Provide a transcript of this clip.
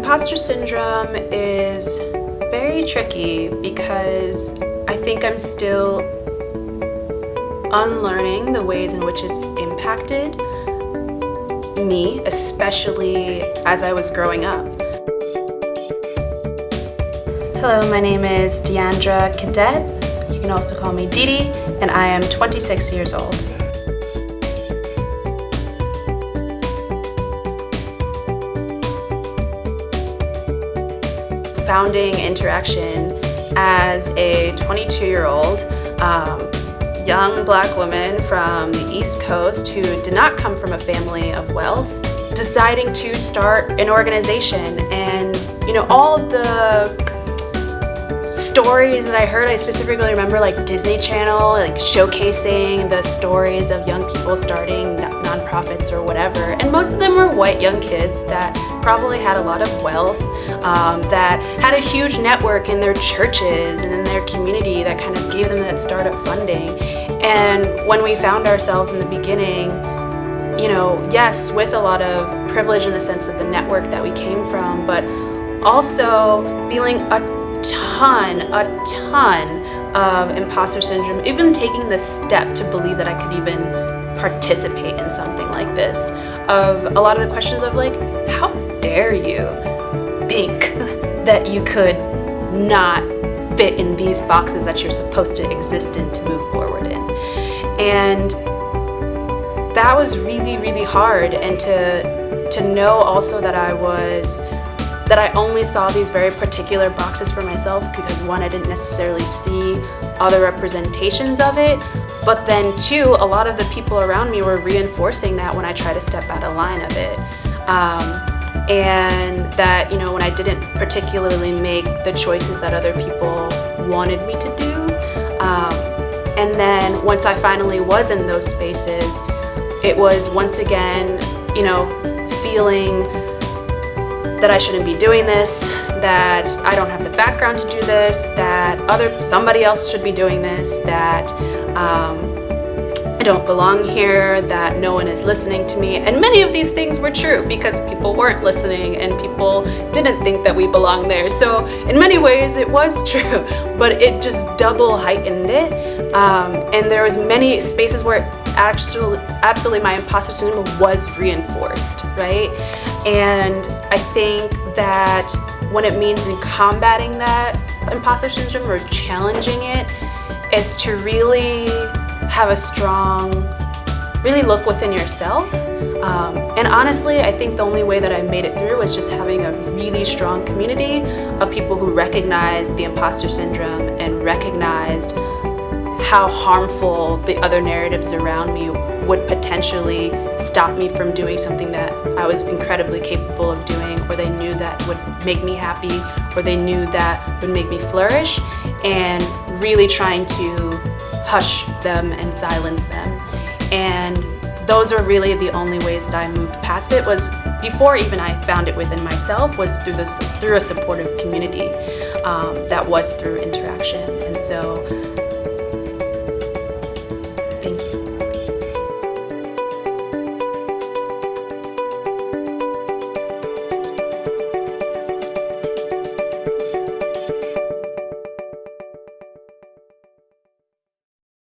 Imposter syndrome is very tricky because I think I'm still unlearning the ways in which it's impacted me, especially as I was growing up. Hello, my name is Deandra Cadet. You can also call me Didi, and I am 26 years old. Founding InterAction as a 22-year-old young Black woman from the East Coast who did not come from a family of wealth, deciding to start an organization. And all the stories that I heard, I specifically remember like Disney Channel showcasing the stories of young people starting nonprofits or whatever, and most of them were white young kids that probably had a lot of wealth, that had a huge network in their churches and in their community that kind of gave them that startup funding. And when we found ourselves in the beginning, yes, with a lot of privilege in the sense of the network that we came from, but also feeling a ton of imposter syndrome, even taking the step to believe that I could even participate in something like this, of a lot of the questions of how dare you think that you could not fit in these boxes that you're supposed to exist in to move forward in. And that was really, really hard, and to know also that I only saw these very particular boxes for myself because one, I didn't necessarily see other representations of it, but then two, a lot of the people around me were reinforcing that when I tried to step out of line of it. And that, when I didn't particularly make the choices that other people wanted me to do. And then once I finally was in those spaces, it was once again, feeling that I shouldn't be doing this, that I don't have the background to do this, that somebody else should be doing this, that I don't belong here, that no one is listening to me. And many of these things were true because people weren't listening and people didn't think that we belonged there. So in many ways it was true, but it just double heightened it. And there was many spaces where absolutely my imposter syndrome was reinforced, right? And I think that what it means in combating that imposter syndrome or challenging it is to really have a strong, really look within yourself. And honestly, I think the only way that I made it through was just having a really strong community of people who recognized the imposter syndrome and recognized how harmful the other narratives around me would potentially stop me from doing something that I was incredibly capable of doing, or they knew that would make me happy, or they knew that would make me flourish, and really trying to hush them and silence them. And those are really the only ways that I moved past it, was before even I found it within myself, was through a supportive community that was through InterAction. And so